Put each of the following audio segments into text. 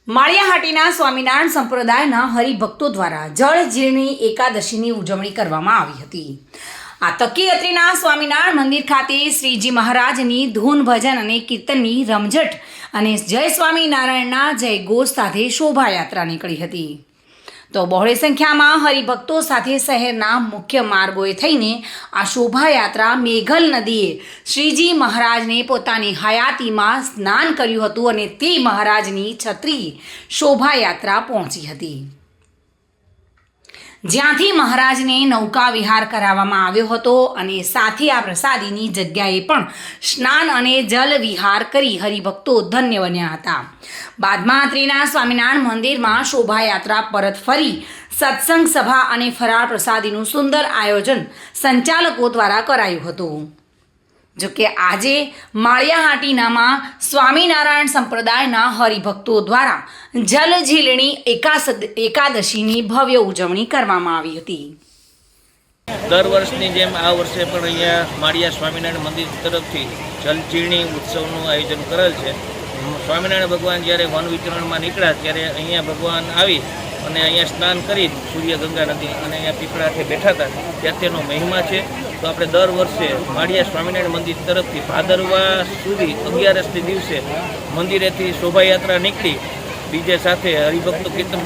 માળિયાહાટીના સ્વામિનારાયણ સંપ્રદાયના હરિભક્તો દ્વારા જળજીર્ણી એકાદશીની ઉજવણી કરવામાં આવી હતી। આ તકી અત્રેના સ્વામિનારાયણ મંદિર ખાતે શ્રીજી મહારાજની ધૂન ભજન અને કીર્તનની રમઝટ અને જય સ્વામિનારાયણના જય ઘોષ સાથે શોભાયાત્રા નીકળી હતી। તો બહોળી સંખ્યામાં હરિભક્તો સાથે શહેરના મુખ્ય માર્ગોએ થઈને આ શોભાયાત્રા મેઘલ નદીએ શ્રીજી મહારાજને પોતાની હયાતીમાં સ્નાન કર્યું હતું અને તે મહારાજની છત્રી શોભાયાત્રા પહોંચી હતી, જ્યાંથી મહારાજને નૌકા વિહાર કરાવવામાં આવ્યો હતો અને સાથે આ પ્રસાદીની જગ્યાએ પણ સ્નાન અને જલ વિહાર કરી હરિભક્તો ધન્ય બન્યા હતા। બાદમાં ત્રીના સ્વામિનારાયણ મંદિરમાં શોભાયાત્રા પરત ફરી સત્સંગ સભા અને ફરાળ પ્રસાદીનું સુંદર આયોજન સંચાલકો દ્વારા કરાયું હતું। જોકે આજે માળિયાહાટીનામાં સ્વામિનારાયણ સંપ્રદાયના હરિભક્તો દ્વારા જલઝીલણી એકાદશીની ભવ્ય ઉજવણી કરવામાં આવી હતી। દર વર્ષની જેમ આ વર્ષે પણ અહીંયા માળિયા સ્વામિનારાયણ મંદિર તરફથી જલઝીલણી ઉત્સવનું આયોજન કરેલ છે। સ્વામિનારાયણ ભગવાન જ્યારે વન વિચરણમાં નીકળ્યા ત્યારે અહીંયા ભગવાન આવી અને અહીંયા સ્નાન કરી સૂર્ય ગંગા નદી અને અહીંયા પીપળાથી બેઠા હતા, ત્યાં તેનો મહિમા છે। તો આપણે દર વર્ષે માળિયા સ્વામિનારાયણ મંદિર તરફથી ભાદરવા સુધી 11 દિવસે મંદિરેથી શોભાયાત્રા નીકળી ડીજે સાથે હરિભક્તો કીર્તન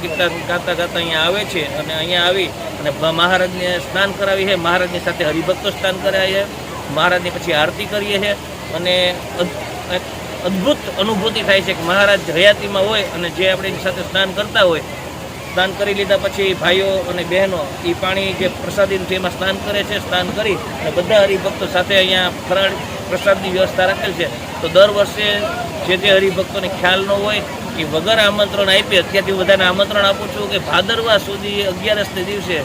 ગાતા ગાતા અહીંયા આવે છે અને અહીંયા આવી અને મહારાજને સ્નાન કરાવી છે, મહારાજની સાથે હરિભક્તો સ્નાન કરાવીએ, મહારાજની પછી આરતી કરીએ છીએ અને અદ્ભુત અનુભૂતિ થાય છે કે મહારાજ હયાતીમાં હોય અને જે આપણે એની સાથે સ્નાન કરતા હોય, સ્નાન કરી લીધા પછી ભાઈઓ અને બહેનો એ પાણી જે પ્રસાદીનું છે એમાં સ્નાન કરે છે। સ્નાન કરી અને બધા હરિભક્તો સાથે અહીંયા ફરાળ પ્રસાદની વ્યવસ્થા રાખેલ છે। તો દર વર્ષે જે હરિભક્તોને ખ્યાલ ન હોય કે વગર આમંત્રણ આપીએ, અત્યારથી બધાને આમંત્રણ આપું છું કે ભાદરવા સુધી 11 દિવસે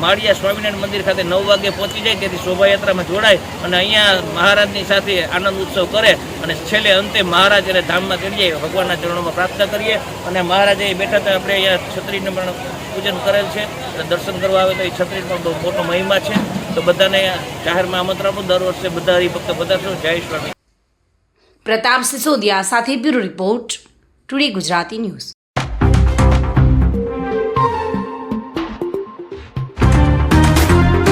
માળિયા સ્વામિનારાયણ મંદિર ખાતે 9 વાગે પહોંચી જાય, તેથી શોભાયાત્રામાં જોડાય અને અહીંયા મહારાજની સાથે આનંદ ઉત્સવ કરે અને છેલ્લે અંતે મહારાજ અને ધામમાં ચડી જાય, ભગવાનના ચરણોમાં પ્રાર્થના કરીએ અને મહારાજ અહીં બેઠા હતા, આપણે અહીંયા છત્રીનું પણ પૂજન કરેલ છે અને દર્શન કરવા આવે તો એ છત્રી પણ બહુ મોટો મહિમા છે। તો બધાને જાહેરમાં આમંત્રણ આપું, દર વર્ષે બધા હરિભક્તો પધારશો। જય સ્વામી। પ્રતાપ સિસોદિયા સાથે bureau report, today Gujarati news.